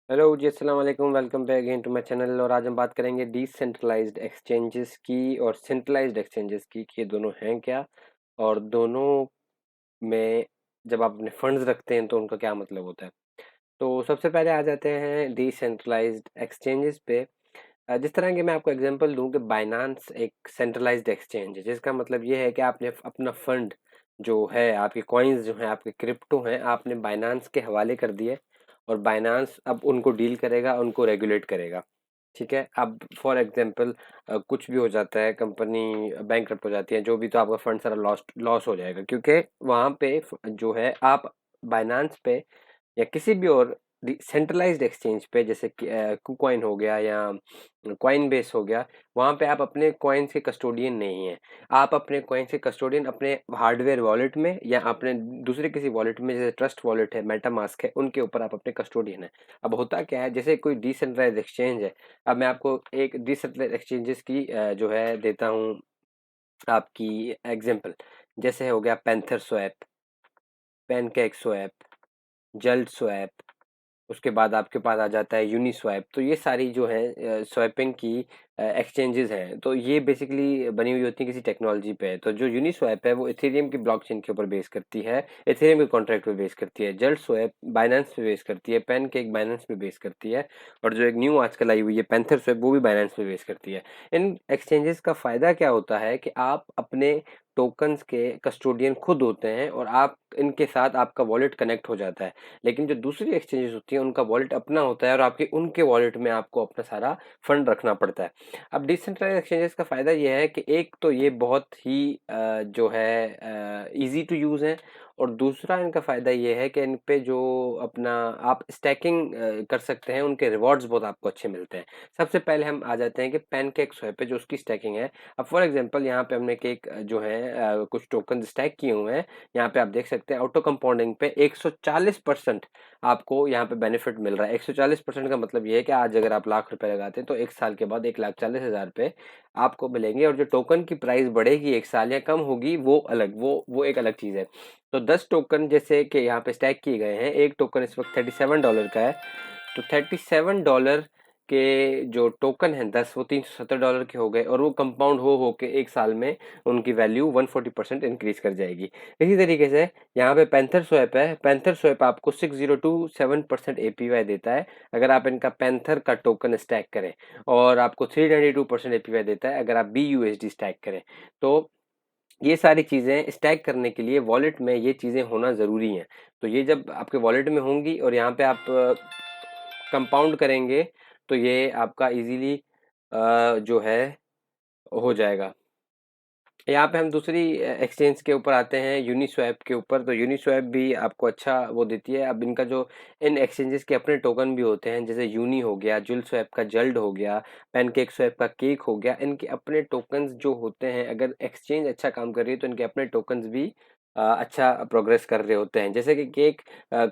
Hello ji, अस्सलाम वालेकुम। Welcome back again to my channel. और आज हम बात करेंगे डिसेंट्रलाइज्ड एक्सचेंजेस की और सेंट्रलाइज्ड एक्सचेंजेस की कि ये दोनों हैं क्या, और दोनों में जब आप अपने फंड्स रखते हैं तो उनका क्या मतलब होता है। तो सबसे पहले आ जाते हैं डिसेंट्रलाइज्ड एक्सचेंजेस पे। जिस तरह की मैं आपको एग्जांपल दूं कि बाइनांस एक सेंट्रलाइज्ड एक्सचेंज है, जिसका मतलब ये है कि आपने अपना फंड जो है, आपके कॉइन्स जो हैं, आपके क्रिप्टो हैं, आपने बाइनांस के हवाले कर दिए और बाइनांस अब उनको डील करेगा, उनको रेगुलेट करेगा। ठीक है। अब फॉर एग्जांपल कुछ भी हो जाता है, कंपनी बैंकरप्ट हो जाती है, जो भी, तो आपका फंड सारा लॉस लॉस हो जाएगा, क्योंकि वहां पे जो है आप बाइनांस पे या किसी भी और सेंट्रलाइज्ड एक्सचेंज पे, जैसे कि कुकॉइन हो गया या कॉइन बेस हो गया, वहां पे आप अपने कॉइन्स के कस्टोडियन नहीं है। आप अपने कॉइन्स के कस्टोडियन अपने हार्डवेयर वॉलेट में या अपने दूसरे किसी वॉलेट में, जैसे ट्रस्ट वॉलेट है, मेटामास्क है, उनके ऊपर आप अपने कस्टोडियन है। अब होता क्या है, जैसे कोई डिसेंट्रलाइज्ड एक्सचेंज है। अब मैं आपको एक डिसेंट्रलाइज्ड एक्सचेंजेस की जो है देता हूँ आपकी एग्जांपल। जैसे हो गया पैंथर स्वैप, पैनकेक स्वैप, जल्ट स्वैप, उसके बाद आपके पास आ जाता है यूनिस्वैप। तो ये सारी जो है स्वैपिंग की एक्सचेंजेस हैं, तो ये बेसिकली बनी हुई होती है किसी टेक्नोलॉजी पे। तो जो यूनिस्वैप है वो इथेरियम की ब्लॉकचेन के ऊपर बेस करती है, इथेरियम के कॉन्ट्रैक्ट पे बेस करती है। जल्ट स्वैप बाइनेंस पे बेस करती है, पैनकेक बाइनेंस पे बेस करती है, और जो एक न्यू आजकल आई हुई है पैंथर स्वैप, वो भी बाइनेंस पे बेस करती है। इन एक्सचेंजेस का फायदा क्या होता है कि आप अपने टोकन्स के कस्टोडियन खुद होते हैं और आप इनके साथ आपका वॉलेट कनेक्ट हो जाता है। लेकिन जो दूसरी एक्सचेंजेस होती हैं उनका वॉलेट अपना होता है और आपके उनके वॉलेट में आपको अपना सारा फंड रखना पड़ता है। अब डिसेंट्रलाइज्ड एक्सचेंजेस का फायदा ये है कि एक तो ये बहुत ही जो है इजी टू यूज है, और दूसरा इनका फायदा ये है कि इन पे जो अपना आप स्टैकिंग कर सकते हैं, उनके रिवॉर्ड्स बहुत आपको अच्छे मिलते हैं। सबसे पहले हम आ जाते हैं कि पैनकेक स्वैप पे जो उसकी स्टैकिंग है। अब फॉर एग्जांपल यहाँ पे हमने केक जो है कुछ टोकन स्टैक किए हुए हैं। यहाँ पे आप देख सकते हैं ऑटो कंपाउंडिंग पे 140% आपको यहाँ पे बेनिफिट मिल रहा है। 140% का मतलब ये है कि आज अगर आप लाख रुपए लगाते हैं तो एक साल के बाद 1,40,000 पे आपको मिलेंगे, और जो टोकन की प्राइस बढ़ेगी एक साल या कम होगी, वो अलग, वो एक अलग चीज है। तो 10 टोकन जैसे कि यहाँ पे स्टैक किए गए हैं, एक टोकन इस वक्त $37 का है। तो $37 के जो टोकन हैं 10, वो $370 के हो गए, और वो कंपाउंड हो के एक साल में उनकी वैल्यू 140% इंक्रीज कर जाएगी। इसी तरीके से यहाँ पे पैंथर स्वैप है। पैंथर स्वैप आपको 6027% एपीवाई देता है अगर आप इनका पैंथर का टोकन स्टैक करें, और आपको 392% एपीवाई देता है अगर आप BUSD स्टैक करें। तो ये सारी चीजें स्टैक करने के लिए वॉलेट में ये चीजें होना जरूरी हैं। तो ये जब आपके वॉलेट में होंगी और यहाँ पे आप कंपाउंड करेंगे, तो ये आपका इजीली जो है हो जाएगा। यहाँ पे हम दूसरी एक्सचेंज के ऊपर आते हैं, यूनिस्वैप के ऊपर। तो यूनिस्वैप भी आपको अच्छा वो देती है। अब इनका जो, इन एक्सचेंजेस के अपने टोकन भी होते हैं, जैसे यूनी हो गया, जुलस्वैप का जल्ड हो गया, पैनकेक स्वैप का केक हो गया। इनके अपने टोकन्स जो होते हैं, अगर एक्सचेंज अच्छा काम कर रही है तो इनके अपने टोकन्स भी अच्छा प्रोग्रेस कर रहे होते हैं। जैसे कि केक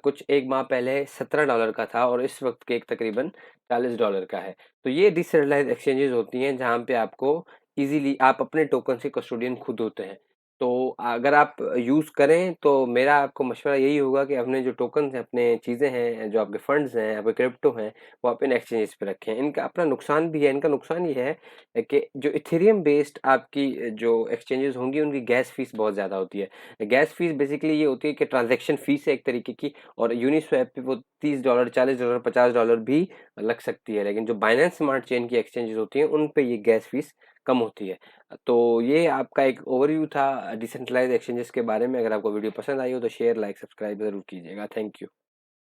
कुछ एक माह पहले $17 का था, और इस वक्त केक तकरीबन $40 का है। तो ये डिसेंट्रलाइज्ड एक्सचेंजेस होती हैं जहाँ पे आपको इजीली आप अपने टोकन के कस्टोडियन खुद होते हैं। तो अगर आप यूज करें तो मेरा आपको मशवरा यही होगा कि अपने जो टोकन हैं, अपने चीजें हैं, जो आपके फंड्स हैं, आपके क्रिप्टो हैं, वो आप इन एक्सचेंजेस पे रखें। इनका अपना नुकसान भी है। इनका नुकसान ये है कि जो इथेरियम बेस्ड आपकी जो एक्सचेंजेस होंगी, उनकी गैस फीस बहुत ज्यादा होती है। गैस फीस बेसिकली ये होती है कि ट्रांजेक्शन फीस है एक तरीके की, और यूनिस्वैप पे वो $30, $40, $50 भी लग सकती है। लेकिन जो बाइनेंस स्मार्ट चेन की एक्सचेंजेस होती हैं, उन पे ये गैस फीस कम होती है। तो ये आपका एक ओवरव्यू था डिसेंट्रलाइज्ड एक्सचेंजेस के बारे में। अगर आपको वीडियो पसंद आई हो तो शेयर, लाइक, सब्सक्राइब जरूर कीजिएगा। Thank you.